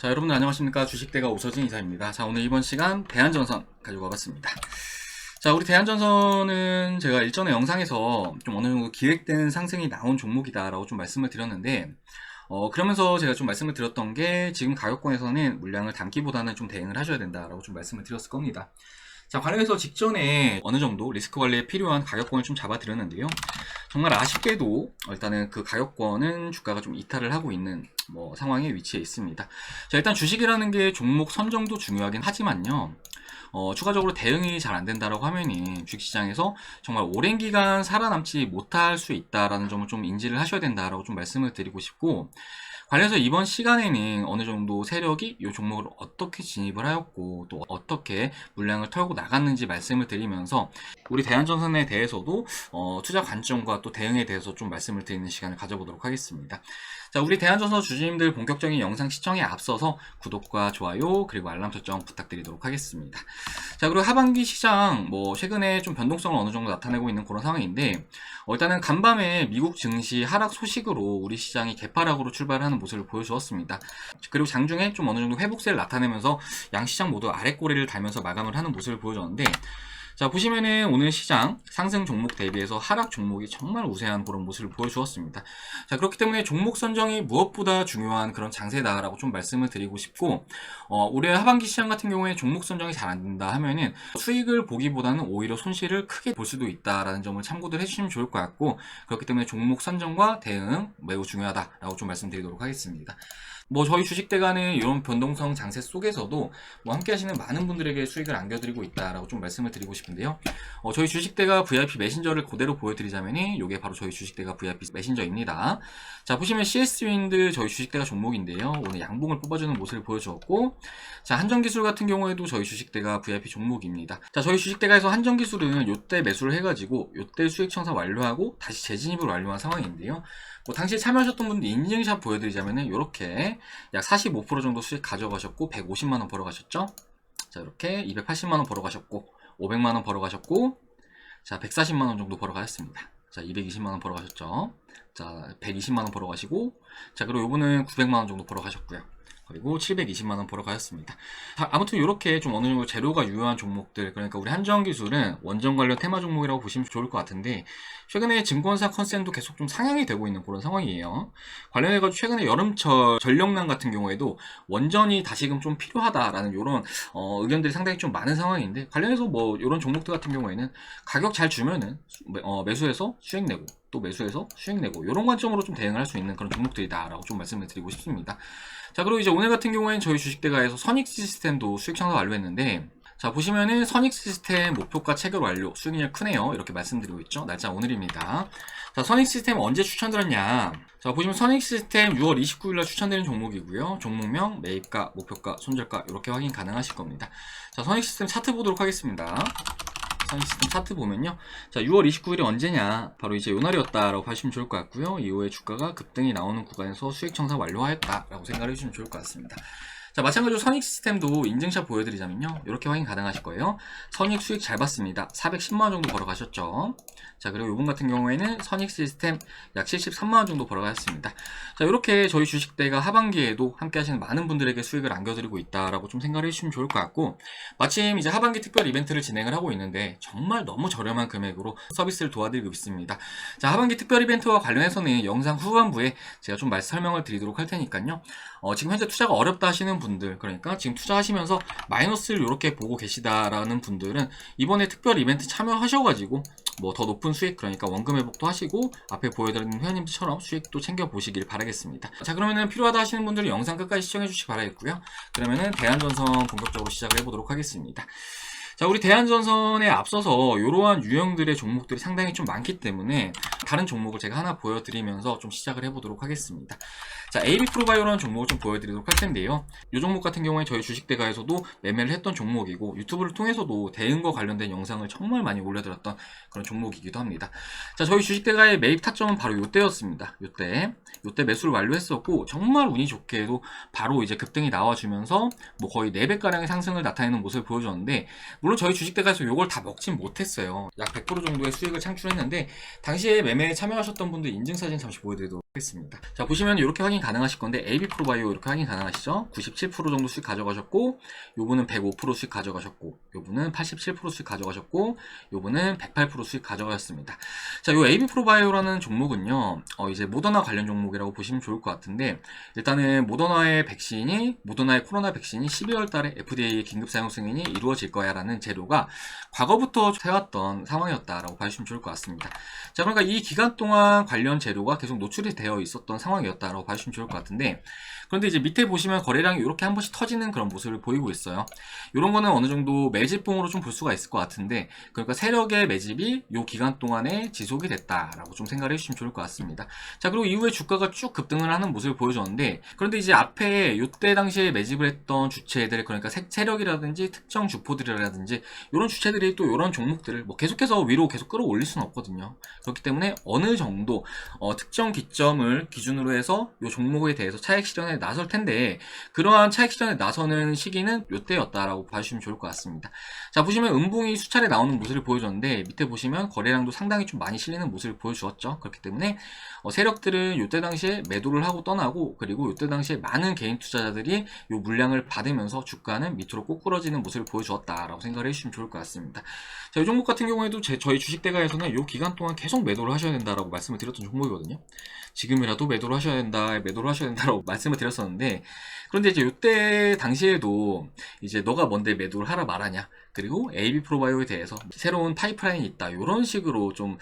자, 여러분들 안녕하십니까. 주식대가 오서진 이사입니다. 자, 오늘 이번 시간 대한전선 가지고 와봤습니다. 자, 우리 대한전선은 제가 일전에 영상에서 좀 어느 정도 기획된 상승이 나온 종목이다라고 좀 말씀을 드렸는데, 그러면서 제가 좀 말씀을 드렸던 게 지금 가격권에서는 물량을 담기보다는 좀 대응을 하셔야 된다라고 좀 말씀을 드렸을 겁니다. 자, 관련해서 직전에 어느 정도 리스크 관리에 필요한 가격권을 좀 잡아드렸는데요. 정말 아쉽게도 일단은 그 가격권은 주가가 좀 이탈을 하고 있는 상황에 위치해 있습니다. 자, 일단 주식이라는 게 종목 선정도 중요하긴 하지만요. 추가적으로 대응이 잘 안 된다라고 하면은 주식시장에서 정말 오랜 기간 살아남지 못할 수 있다라는 점을 좀 인지를 하셔야 된다라고 좀 말씀을 드리고 싶고, 관련해서 이번 시간에는 어느 정도 세력이 이 종목을 어떻게 진입을 하였고 또 어떻게 물량을 털고 나갔는지 말씀을 드리면서 우리 대한전선에 대해서도 투자 관점과 또 대응에 대해서 좀 말씀을 드리는 시간을 가져보도록 하겠습니다. 자, 우리 대한전선 주주님들 본격적인 영상 시청에 앞서서 구독과 좋아요 그리고 알람 설정 부탁드리도록 하겠습니다. 자, 그리고 하반기 시장 최근에 좀 변동성을 어느 정도 나타내고 있는 그런 상황인데, 일단은 간밤에 미국 증시 하락 소식으로 우리 시장이 개파락으로 출발하는 모습을 보여주었습니다. 그리고 장중에 좀 어느 정도 회복세를 나타내면서 양시장 모두 아랫꼬리를 달면서 마감을 하는 모습을 보여줬는데, 자, 보시면은 오늘 시장 상승 종목 대비해서 하락 종목이 정말 우세한 그런 모습을 보여주었습니다. 자, 그렇기 때문에 종목 선정이 무엇보다 중요한 그런 장세다라고 좀 말씀을 드리고 싶고, 올해 하반기 시장 같은 경우에 종목 선정이 잘 안 된다 하면은 수익을 보기보다는 오히려 손실을 크게 볼 수도 있다라는 점을 참고들 해주시면 좋을 것 같고, 그렇기 때문에 종목 선정과 대응 매우 중요하다라고 좀 말씀드리도록 하겠습니다. 저희 주식대가는 이런 변동성 장세 속에서도 함께 하시는 많은 분들에게 수익을 안겨드리고 있다라고 좀 말씀을 드리고 싶은데요. 저희 주식대가 VIP 메신저를 그대로 보여드리자면 이게 바로 저희 주식대가 VIP 메신저입니다. 자, 보시면 CS윈드 저희 주식대가 종목인데요. 오늘 양봉을 뽑아주는 모습을 보여주었고, 자, 한정기술 같은 경우에도 저희 주식대가 VIP 종목입니다. 자, 저희 주식대가에서 한정기술은 요때 매수를 해가지고 요때 수익 청산 완료하고 다시 재진입을 완료한 상황인데요. 당시에 참여하셨던 분들 인증샷 보여드리자면은 이렇게 약 45% 정도 수익 가져가셨고 150만원 벌어가셨죠. 자, 이렇게 280만원 벌어가셨고 500만원 벌어가셨고, 자, 140만원 정도 벌어가셨습니다. 자, 220만원 벌어가셨죠. 자, 120만원 벌어가시고, 자, 그리고 요거는 900만원 정도 벌어가셨고요. 그리고 720만원 벌어가셨습니다. 아무튼 이렇게 좀 어느 정도 재료가 유효한 종목들, 그러니까 우리 한정기술은 원전 관련 테마 종목이라고 보시면 좋을 것 같은데, 최근에 증권사 컨센도 계속 좀 상향이 되고 있는 그런 상황이에요. 관련해가지고 최근에 여름철 전력난 같은 경우에도 원전이 다시금 좀 필요하다라는 이런 의견들이 상당히 좀 많은 상황인데, 관련해서 이런 종목들 같은 경우에는 가격 잘 주면은 매수해서 수익 내고 또 매수해서 수익 내고 이런 관점으로 좀 대응할 수 있는 그런 종목들이다라고 좀 말씀을 드리고 싶습니다. 자, 그리고 이제 오늘 같은 경우에는 저희 주식대가에서 선익시스템도 수익 창사 완료했는데, 자, 보시면은 선익시스템 목표가 체결 완료, 수익률 크네요. 이렇게 말씀드리고 있죠. 날짜 오늘입니다. 자, 선익시스템 언제 추천드렸냐? 자, 보시면 선익시스템 6월 29일날 추천드린 종목이고요. 종목명, 매입가, 목표가, 손절가 이렇게 확인 가능하실 겁니다. 자, 선익시스템 차트 보도록 하겠습니다. 선익시스템 차트 보면요. 자, 6월 29일이 언제냐? 바로 이제 요날이었다라고 하시면 좋을 것 같고요. 이후에 주가가 급등이 나오는 구간에서 수익 청산 완료하였다라고 생각을 해주시면 좋을 것 같습니다. 자, 마찬가지로 선익시스템도 인증샷 보여드리자면요. 이렇게 확인 가능하실 거예요. 선익 수익 잘 봤습니다. 410만원 정도 벌어가셨죠. 자, 그리고 이번 같은 경우에는 선익시스템 약 73만원 정도 벌어가셨습니다. 자, 이렇게 저희 주식대가 하반기에도 함께 하시는 많은 분들에게 수익을 안겨드리고 있다라고 좀 생각을 해주시면 좋을 것 같고, 마침 이제 하반기 특별 이벤트를 진행을 하고 있는데 정말 너무 저렴한 금액으로 서비스를 도와드리고 있습니다. 자, 하반기 특별 이벤트와 관련해서는 영상 후반부에 제가 좀 설명을 드리도록 할 테니까요. 지금 현재 투자가 어렵다 하시는 분들, 그러니까 지금 투자하시면서 마이너스를 이렇게 보고 계시다라는 분들은 이번에 특별 이벤트 참여하셔가지고 더 높은 수익, 그러니까 원금 회복도 하시고 앞에 보여드리는 회원님들처럼 수익도 챙겨보시길 바라겠습니다. 자, 그러면은 필요하다 하시는 분들은 영상 끝까지 시청해 주시기 바라겠고요. 그러면은 대한전선 본격적으로 시작을 해보도록 하겠습니다. 자, 우리 대한전선에 앞서서 이러한 유형들의 종목들이 상당히 좀 많기 때문에 다른 종목을 제가 하나 보여드리면서 좀 시작을 해보도록 하겠습니다. 자, AB프로바이오라는 종목을 좀 보여드리도록 할 텐데요. 이 종목 같은 경우에 저희 주식대가에서도 매매를 했던 종목이고 유튜브를 통해서도 대응과 관련된 영상을 정말 많이 올려드렸던 그런 종목이기도 합니다. 자, 저희 주식대가의 매입 타점은 바로 이때였습니다. 이때 매수를 완료했었고, 정말 운이 좋게도 바로 이제 급등이 나와주면서 거의 4배가량의 상승을 나타내는 모습을 보여줬는데, 물론 저희 주식대가에서 이걸 다 먹진 못했어요. 약 100% 정도의 수익을 창출했는데, 당시에 매매에 참여하셨던 분들 인증사진 잠시 보여드리도록 하겠습니다. 자, 보시면 이렇게 확인 확인 가능하실 건데 AB프로바이오 이렇게 확인 가능하시죠? 97% 정도 수익 가져가셨고, 요분은 105% 수익 가져가셨고, 요분은 87% 수익 가져가셨고, 요분은 108% 수익 가져가셨습니다. 자, 요 AB프로바이오라는 종목은요, 이제 모더나 관련 종목이라고 보시면 좋을 것 같은데, 일단은 모더나의 코로나 백신이 12월 달에 FDA 긴급 사용 승인이 이루어질 거야 라는 재료가 과거부터 해왔던 상황이었다라고 봐주시면 좋을 것 같습니다. 자, 그러니까 이 기간 동안 관련 재료가 계속 노출이 되어 있었던 상황이었다라고 봐주시면 좋을 것 같은데, 그런데 이제 밑에 보시면 거래량이 이렇게 한 번씩 터지는 그런 모습을 보이고 있어요. 이런 거는 어느 정도 매집봉으로 좀 볼 수가 있을 것 같은데, 그러니까 세력의 매집이 이 기간 동안에 지속이 됐다라고 좀 생각을 해주시면 좋을 것 같습니다. 자, 그리고 이후에 주가가 쭉 급등을 하는 모습을 보여줬는데, 그런데 이제 앞에 이때 당시에 매집을 했던 주체들, 그러니까 세력이라든지 특정 주포들이라든지 이런 주체들이 또 이런 종목들을 뭐 계속해서 위로 계속 끌어올릴 수는 없거든요. 그렇기 때문에 어느 정도 특정 기점을 기준으로 해서 이 종목에 대해서 차익 실현에 나설 텐데, 그러한 차익 실현에 나서는 시기는 이때였다라고 봐주시면 좋을 것 같습니다. 자, 보시면 음봉이 수차례 나오는 모습을 보여줬는데, 밑에 보시면 거래량도 상당히 좀 많이 실리는 모습을 보여주었죠. 그렇기 때문에 세력들은 이때 당시에 매도를 하고 떠나고, 그리고 이때 당시에 많은 개인 투자자들이 이 물량을 받으면서 주가는 밑으로 꼬꾸러지는 모습을 보여주었다라고 생각을 해주시면 좋을 것 같습니다. 자, 이 종목 같은 경우에도 저희 주식대가에서는 이 기간 동안 계속 매도를 하셔야 된다라고 말씀을 드렸던 종목이거든요. 지금이라도 매도를 하셔야 된다라고 말씀을 드렸었는데, 그런데 이제 이때 당시에도 이제 너가 뭔데 매도를 하라 말하냐, 그리고 AB프로바이오에 대해서 새로운 파이프라인이 있다, 이런 식으로 좀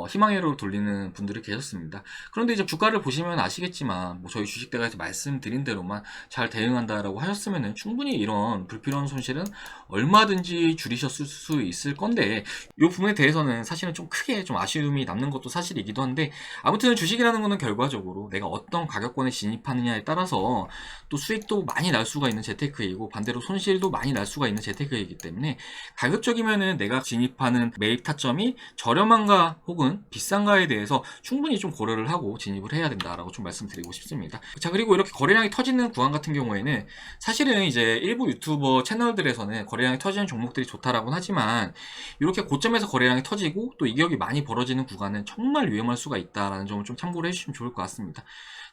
희망회로를 돌리는 분들이 계셨습니다. 그런데 이제 주가를 보시면 아시겠지만, 뭐 저희 주식대가에서 말씀드린 대로만 잘 대응한다라고 하셨으면 충분히 이런 불필요한 손실은 얼마든지 줄이셨을 수 있을 건데, 이 부분에 대해서는 사실은 좀 크게 좀 아쉬움이 남는 것도 사실이기도 한데, 아무튼 주식이라는 거는 결과적으로 내가 어떤 가격권에 진입하느냐에 따라서 또 수익도 많이 날 수가 있는 재테크이고, 반대로 손실도 많이 날 수가 있는 재테크이기 때문에, 가급적이면은 내가 진입하는 매입 타점이 저렴한가 혹은 비싼가에 대해서 충분히 좀 고려를 하고 진입을 해야 된다라고 좀 말씀드리고 싶습니다. 자, 그리고 이렇게 거래량이 터지는 구간 같은 경우에는 사실은 이제 일부 유튜버 채널들에서는 거래량이 터지는 종목들이 좋다라고는 하지만, 이렇게 고점에서 거래량이 터지고 또 이격이 많이 벌어지는 구간은 정말 위험할 수가 있다라는 점을 좀 참고를 해주시면 좋을 것 같습니다.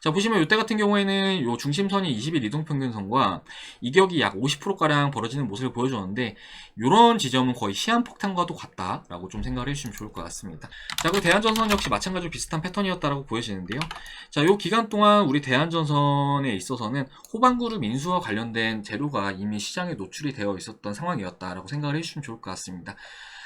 자, 보시면 이때 같은 경우에는 요 중심선이 20일 이동평균선과 이격이 약 50%가량 벌어지는 모습을 보여줬는데, 이런 지점은 거의 시한폭탄과도 같다라고 좀 생각을 해주시면 좋을 것 같습니다. 자, 그리고 대한전선 역시 마찬가지로 비슷한 패턴이었다라고 보여지는데요. 자, 요 기간 동안 우리 대한전선에 있어서는 호반그룹 인수와 관련된 재료가 이미 시장에 노출이 되어 있었던 상황이었다라고 생각을 해주시면 좋을 것 같습니다.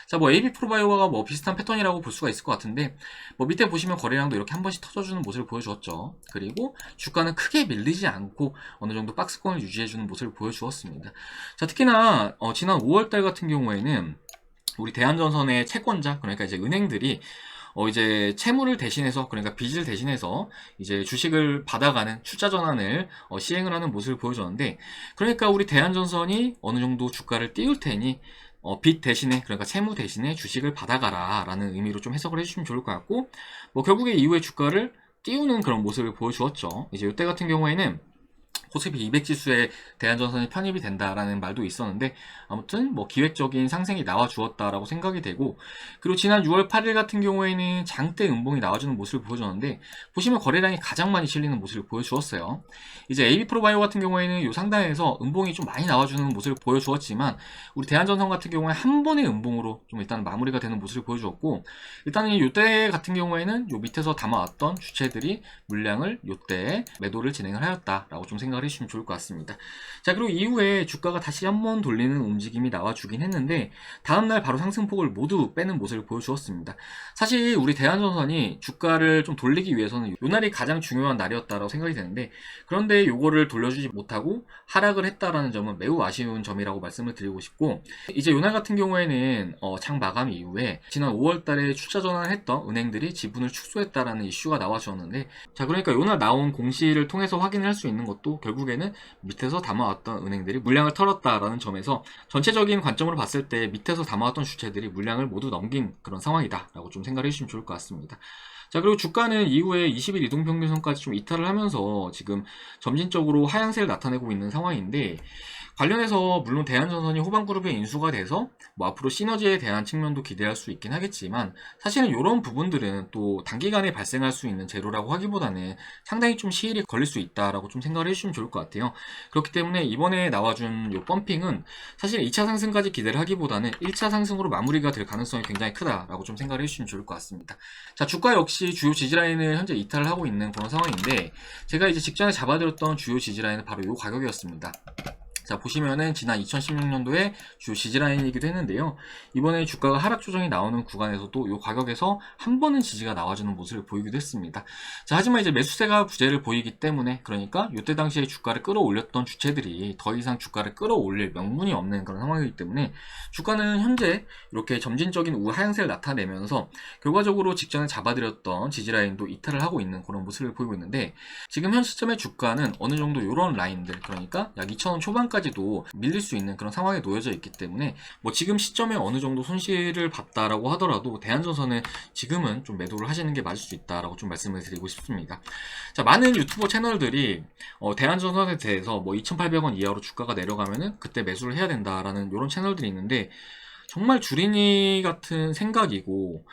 자, 뭐 AB프로바이오가 뭐 비슷한 패턴이라고 볼 수가 있을 것 같은데, 뭐 밑에 보시면 거래량도 이렇게 한 번씩 터져주는 모습을 보여주었죠. 그리고 주가는 크게 밀리지 않고 어느 정도 박스권을 유지해주는 모습을 보여주었습니다. 자, 특히나 지난 5월달 같은 경우에는 우리 대한전선의 채권자, 그러니까 이제 은행들이 이제 채무를 대신해서, 그러니까 빚을 대신해서 이제 주식을 받아가는 출자 전환을 시행을 하는 모습을 보여줬는데, 그러니까 우리 대한전선이 어느 정도 주가를 띄울 테니 빚 대신에, 그러니까 채무 대신에 주식을 받아가라 라는 의미로 좀 해석을 해주시면 좋을 것 같고, 뭐 결국에 이후에 주가를 띄우는 그런 모습을 보여주었죠. 이제 이때 같은 경우에는 코스피 200 지수에 대한전선이 편입이 된다라는 말도 있었는데, 아무튼 뭐 기획적인 상승이 나와 주었다라고 생각이 되고, 그리고 지난 6월 8일 같은 경우에는 장대 음봉이 나와주는 모습을 보여줬는데, 보시면 거래량이 가장 많이 실리는 모습을 보여주었어요. 이제 AB프로바이오 같은 경우에는 요 상단에서 음봉이 좀 많이 나와주는 모습을 보여주었지만, 우리 대한전선 같은 경우에 한 번의 음봉으로 좀 일단 마무리가 되는 모습을 보여주었고, 일단은 이때 같은 경우에는 요 밑에서 담아왔던 주체들이 물량을 요때 매도를 진행을 하였다라고 좀 생각을 해주시면 좋을 것 같습니다. 자, 그리고 이후에 주가가 다시 한번 돌리는 움직임이 나와주긴 했는데, 다음날 바로 상승폭을 모두 빼는 모습을 보여주었습니다. 사실 우리 대한전선이 주가를 좀 돌리기 위해서는 요날이 가장 중요한 날이었다고 생각이 되는데, 그런데 요거를 돌려주지 못하고 하락을 했다라는 점은 매우 아쉬운 점이라고 말씀을 드리고 싶고, 이제 요날 같은 경우에는 장 마감 이후에 지난 5월달에 출자 전환을 했던 은행들이 지분을 축소했다라는 이슈가 나와주었는데, 자, 그러니까 요날 나온 공시를 통해서 확인할 수 있는 것도 결국에는 밑에서 담아왔던 은행들이 물량을 털었다라는 점에서 전체적인 관점으로 봤을 때 밑에서 담아왔던 주체들이 물량을 모두 넘긴 그런 상황이다 라고 좀 생각해 주시면 좋을 것 같습니다. 자, 그리고 주가는 이후에 20일 이동평균선까지 좀 이탈을 하면서 지금 점진적으로 하향세를 나타내고 있는 상황인데, 관련해서 물론 대한전선이 호방그룹에 인수가 돼서 뭐 앞으로 시너지에 대한 측면도 기대할 수 있긴 하겠지만, 사실은 이런 부분들은 또 단기간에 발생할 수 있는 재료라고 하기보다는 상당히 좀 시일이 걸릴 수 있다라고 좀 생각을 해주시면 좋을 것 같아요. 그렇기 때문에 이번에 나와준 이 펌핑은 사실 2차 상승까지 기대를 하기보다는 1차 상승으로 마무리가 될 가능성이 굉장히 크다라고 좀 생각을 해주시면 좋을 것 같습니다. 자, 주가 역시 주요 지지라인을 현재 이탈을 하고 있는 그런 상황인데, 제가 이제 직전에 잡아드렸던 주요 지지라인은 바로 이 가격이었습니다. 자, 보시면은 지난 2016년도에 주요 지지라인이기도 했는데요. 이번에 주가가 하락 조정이 나오는 구간에서도 이 가격에서 한 번은 지지가 나와주는 모습을 보이기도 했습니다. 자, 하지만 이제 매수세가 부재를 보이기 때문에, 그러니까 이때 당시에 주가를 끌어올렸던 주체들이 더 이상 주가를 끌어올릴 명분이 없는 그런 상황이기 때문에, 주가는 현재 이렇게 점진적인 우하향세를 나타내면서 결과적으로 직전에 잡아드렸던 지지라인도 이탈을 하고 있는 그런 모습을 보이고 있는데, 지금 현 시점의 주가는 어느 정도 이런 라인들, 그러니까 약 2,000원 초반까지도 밀릴 수 있는 그런 상황에 놓여져 있기 때문에, 뭐 지금 시점에 어느 정도 손실을 봤다라고 하더라도 대한전선은 지금은 좀 매도를 하시는 게 맞을 수 있다라고 좀 말씀을 드리고 싶습니다. 자, 많은 유튜버 채널들이 대한전선에 대해서 뭐 2,800원 이하로 주가가 내려가면은 그때 매수를 해야 된다라는 이런 채널들이 있는데, 정말 주린이 같은 생각이고,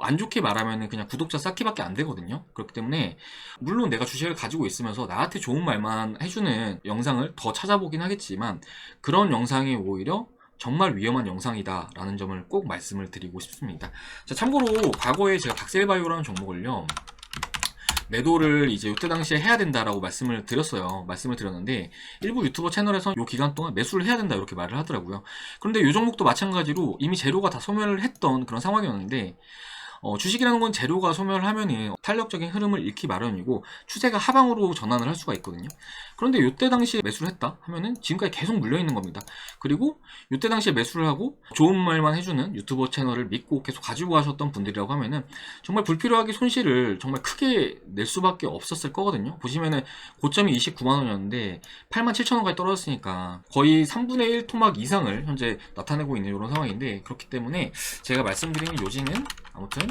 안 좋게 말하면 그냥 구독자 쌓기밖에 안 되거든요. 그렇기 때문에 물론 내가 주식을 가지고 있으면서 나한테 좋은 말만 해주는 영상을 더 찾아보긴 하겠지만, 그런 영상이 오히려 정말 위험한 영상이다 라는 점을 꼭 말씀을 드리고 싶습니다. 자, 참고로 과거에 제가 박셀바이오라는 종목을요, 매도를 이제 이때 당시에 해야 된다라고 말씀을 드렸는데, 일부 유튜버 채널에서 이 기간 동안 매수를 해야 된다 이렇게 말을 하더라고요. 그런데 이 종목도 마찬가지로 이미 재료가 다 소멸을 했던 그런 상황이었는데, 주식이라는 건 재료가 소멸을 하면은 탄력적인 흐름을 잃기 마련이고 추세가 하방으로 전환을 할 수가 있거든요. 그런데 이때 당시에 매수를 했다 하면은 지금까지 계속 물려있는 겁니다. 그리고 이때 당시에 매수를 하고 좋은 말만 해주는 유튜버 채널을 믿고 계속 가지고 가셨던 분들이라고 하면은 정말 불필요하게 손실을 정말 크게 낼 수밖에 없었을 거거든요. 보시면은 고점이 29만원이었는데 87,000원까지 떨어졌으니까 거의 3분의 1 토막 이상을 현재 나타내고 있는 이런 상황인데, 그렇기 때문에 제가 말씀드리는 요지는 아무튼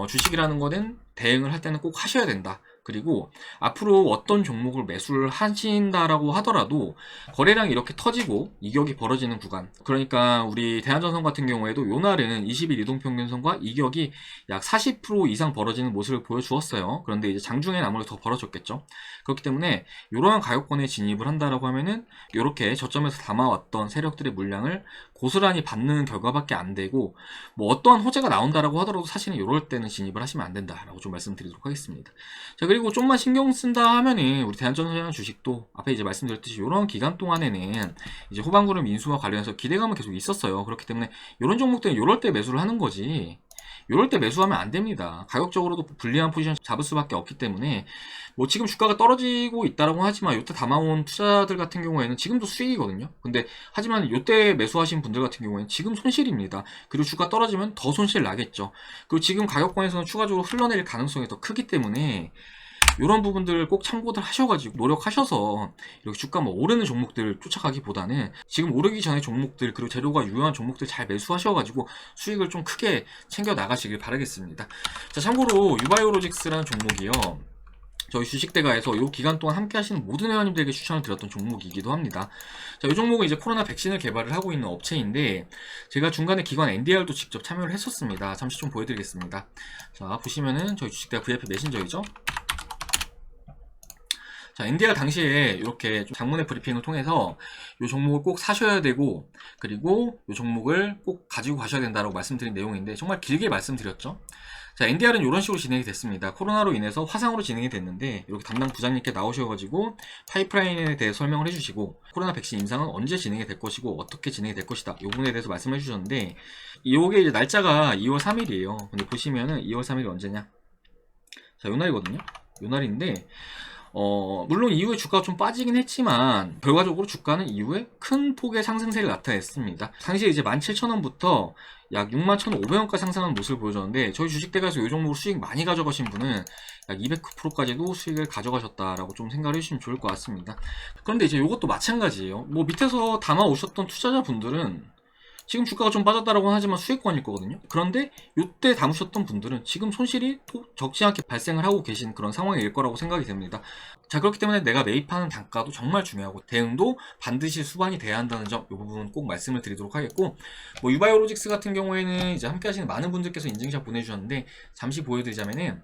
주식이라는 거는 대응을 할 때는 꼭 하셔야 된다. 그리고 앞으로 어떤 종목을 매수를 하신다라고 하더라도 거래량이 이렇게 터지고 이격이 벌어지는 구간, 그러니까 우리 대한전선 같은 경우에도 요날은 20일 이동평균선과 이격이 약 40% 이상 벌어지는 모습을 보여주었어요. 그런데 이제 장중에는 아무래도 더 벌어졌겠죠. 그렇기 때문에 이러한 가격권에 진입을 한다라고 하면은 이렇게 저점에서 담아왔던 세력들의 물량을 고스란히 받는 결과밖에 안 되고, 뭐 어떠한 호재가 나온다라고 하더라도 사실은 이럴 때는 진입을 하시면 안 된다라고 좀 말씀드리도록 하겠습니다. 자, 그리고 좀만 신경 쓴다 하면은 우리 대한전선 주식도 앞에 이제 말씀드렸듯이 이런 기간 동안에는 이제 호방그룹 인수와 관련해서 기대감은 계속 있었어요. 그렇기 때문에 이런 종목들은 이럴 때 매수를 하는 거지, 이럴 때 매수하면 안 됩니다. 가격적으로도 불리한 포지션 잡을 수밖에 없기 때문에, 뭐 지금 주가가 떨어지고 있다라고 하지만 이때 담아온 투자들 같은 경우에는 지금도 수익이거든요. 근데 하지만 이때 매수하신 분들 같은 경우에는 지금 손실입니다. 그리고 주가 떨어지면 더 손실 나겠죠. 그리고 지금 가격권에서는 추가적으로 흘러내릴 가능성이 더 크기 때문에 이런 부분들 꼭 참고들 하셔가지고 노력하셔서 이렇게 주가 뭐 오르는 종목들 쫓아가기보다는 지금 오르기 전에 종목들, 그리고 재료가 유효한 종목들 잘 매수하셔가지고 수익을 좀 크게 챙겨 나가시길 바라겠습니다. 자, 참고로 유바이오로직스라는 종목이요, 저희 주식대가에서 이 기간 동안 함께 하시는 모든 회원님들에게 추천을 드렸던 종목이기도 합니다. 자, 이 종목은 이제 코로나 백신을 개발을 하고 있는 업체인데, 제가 중간에 기관 NDR도 직접 참여를 했었습니다. 잠시 좀 보여드리겠습니다. 자, 보시면은 저희 주식대가 VIP 메신저이죠. 자, NDR 당시에 이렇게 좀 장문의 브리핑을 통해서 이 종목을 꼭 사셔야 되고, 그리고 이 종목을 꼭 가지고 가셔야 된다고 말씀드린 내용인데, 정말 길게 말씀드렸죠. 자, NDR은 이런 식으로 진행이 됐습니다. 코로나로 인해서 화상으로 진행이 됐는데, 이렇게 담당 부장님께 나오셔가지고 파이프라인에 대해 설명을 해주시고, 코로나 백신 임상은 언제 진행이 될 것이고 어떻게 진행이 될 것이다, 이 부분에 대해서 말씀해 주셨는데, 이게 이제 날짜가 2월 3일이에요. 근데 보시면은 2월 3일이 언제냐? 자, 요 날이거든요. 요 날인데, 물론 이후에 주가가 좀 빠지긴 했지만 결과적으로 주가는 이후에 큰 폭의 상승세를 나타냈습니다. 당시에 이제 17,000원부터 약 61,500원까지 상승하는 모습을 보여줬는데, 저희 주식대가에서 이 종목으로 수익 많이 가져가신 분은 약 200%까지도 수익을 가져가셨다라고 좀 생각을 해주시면 좋을 것 같습니다. 그런데 이제 이것도 마찬가지예요. 뭐 밑에서 담아 오셨던 투자자분들은 지금 주가가 좀 빠졌다라고 하지만 수익권일 거거든요. 그런데 이때 담으셨던 분들은 지금 손실이 적지 않게 발생을 하고 계신 그런 상황일 거라고 생각이 됩니다. 자, 그렇기 때문에 내가 매입하는 단가도 정말 중요하고 대응도 반드시 수반이 돼야 한다는 점, 이 부분 꼭 말씀을 드리도록 하겠고, 뭐 유바이오로직스 같은 경우에는 이제 함께 하시는 많은 분들께서 인증샷 보내주셨는데 잠시 보여드리자면은,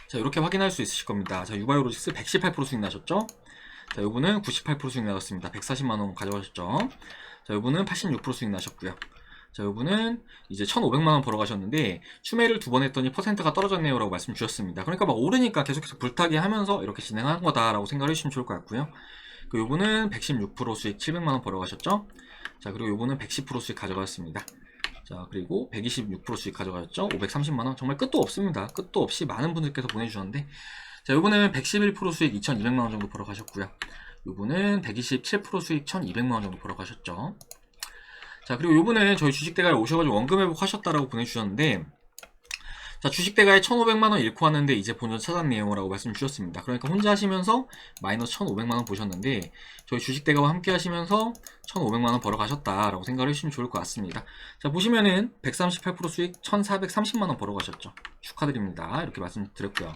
자, 이렇게 확인할 수 있으실 겁니다. 자, 유바이오로직스 118% 수익 나셨죠? 자, 요분은 98% 수익 나셨습니다. 140만원 가져가셨죠? 자, 요분은 86% 수익 나셨고요. 자, 요분은 이제 1,500만원 벌어가셨는데 추매를 2번 했더니 퍼센트가 떨어졌네요 라고 말씀 주셨습니다. 그러니까 막 오르니까 계속해서 불타기 하면서 이렇게 진행한 거다라고 생각을 해주시면 좋을 것 같고요. 그 요분은 116% 수익 700만원 벌어가셨죠? 자, 그리고 요분은 110% 수익 가져가셨습니다. 자, 그리고 126% 수익 가져가셨죠? 530만원. 정말 끝도 없습니다. 끝도 없이 많은 분들께서 보내주셨는데, 자, 요분은 111% 수익 2200만원 정도 벌어가셨고요. 요분은 127% 수익 1200만원 정도 벌어가셨죠. 자, 그리고 요분은 저희 주식대가에 오셔가지고 원금 회복하셨다라고 보내주셨는데, 자, 주식대가에 1500만원 잃고 왔는데 이제 본전 찾았네요 라고 말씀 주셨습니다. 그러니까 혼자 하시면서 마이너스 1500만원 보셨는데 저희 주식대가와 함께 하시면서 1500만원 벌어가셨다라고 생각을 해주시면 좋을 것 같습니다. 자, 보시면은 138% 수익 1430만원 벌어가셨죠. 축하드립니다. 이렇게 말씀드렸고요.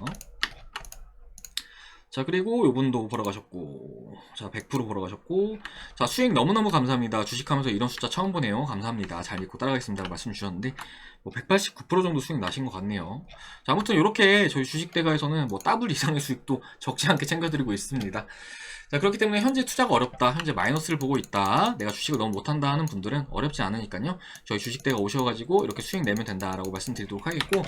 자, 그리고 요분도 벌어가셨고, 자, 100% 벌어가셨고, 자, 수익 너무너무 감사합니다. 주식하면서 이런 숫자 처음 보네요. 감사합니다. 잘 믿고 따라가겠습니다. 말씀 주셨는데, 뭐 189% 정도 수익 나신 것 같네요. 자, 아무튼 이렇게 저희 주식대가에서는 뭐 더블 이상의 수익도 적지 않게 챙겨드리고 있습니다. 자, 그렇기 때문에 현재 투자가 어렵다, 현재 마이너스를 보고 있다, 내가 주식을 너무 못한다 하는 분들은 어렵지 않으니까요. 저희 주식대가 오셔가지고 이렇게 수익 내면 된다라고 말씀드리도록 하겠고,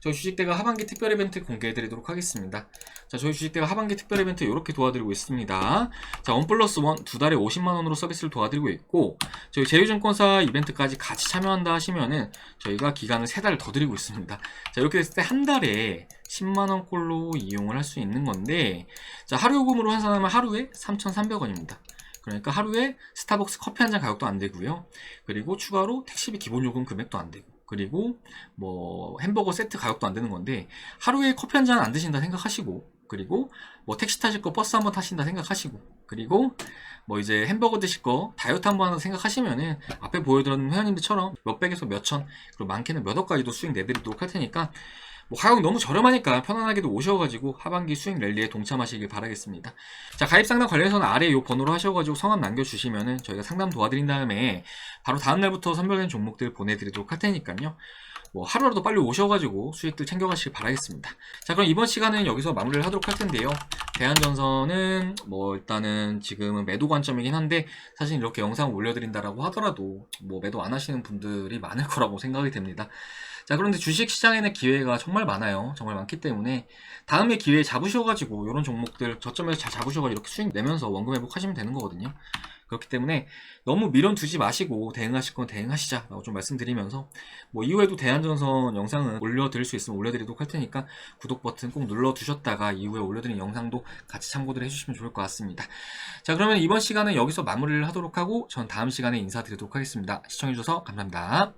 저희 주식대가 하반기 특별 이벤트 공개해드리도록 하겠습니다. 자, 저희 주식대가 하반기 특별 이벤트 이렇게 도와드리고 있습니다. 자, 1+1 두 달에 50만원으로 서비스를 도와드리고 있고, 저희 제휴증권사 이벤트까지 같이 참여한다 하시면은 저희가 기간을 3달 더 드리고 있습니다. 자, 이렇게 됐을 때 한 달에 10만원 꼴로 이용을 할 수 있는 건데, 자, 하루 요금으로 환산하면 하루에 3,300원입니다. 그러니까 하루에 스타벅스 커피 한 잔 가격도 안 되고요. 그리고 추가로 택시비 기본 요금 금액도 안 되고, 그리고 뭐 햄버거 세트 가격도 안 되는 건데, 하루에 커피 한 잔 안 드신다 생각하시고, 그리고 뭐 택시 타실 거 버스 한번 타신다 생각하시고, 그리고 뭐 이제 햄버거 드실 거 다이어트 한번 하는 생각하시면은 앞에 보여드렸는 회원님들처럼 몇백에서 몇천, 그리고 많게는 몇 억까지도 수익 내드리도록 할 테니까, 뭐 가격 너무 저렴하니까 편안하게도 오셔가지고 하반기 수익 랠리에 동참하시길 바라겠습니다. 자, 가입 상담 관련해서는 아래 이 번호로 하셔가지고 성함 남겨주시면은 저희가 상담 도와드린 다음에 바로 다음날부터 선별된 종목들 보내드리도록 할 테니까요. 뭐 하루라도 빨리 오셔가지고 수익들 챙겨가시길 바라겠습니다. 자, 그럼 이번 시간은 여기서 마무리를 하도록 할 텐데요. 대한전선은 뭐 일단은 지금은 매도 관점이긴 한데, 사실 이렇게 영상 올려드린다라고 하더라도 뭐 매도 안 하시는 분들이 많을 거라고 생각이 됩니다. 자, 그런데 주식시장에는 기회가 정말 많아요. 정말 많기 때문에 다음에 기회에 잡으셔가지고 이런 종목들 저점에서 잘 잡으셔가지고 이렇게 수익 내면서 원금 회복하시면 되는 거거든요. 그렇기 때문에 너무 미련두지 마시고 대응하실 건 대응하시자라고 좀 말씀드리면서, 뭐 이후에도 대한전선 영상은 올려드릴 수 있으면 올려드리도록 할 테니까 구독 버튼 꼭 눌러두셨다가 이후에 올려드린 영상도 같이 참고들 해주시면 좋을 것 같습니다. 자, 그러면 이번 시간은 여기서 마무리를 하도록 하고 전 다음 시간에 인사드리도록 하겠습니다. 시청해주셔서 감사합니다.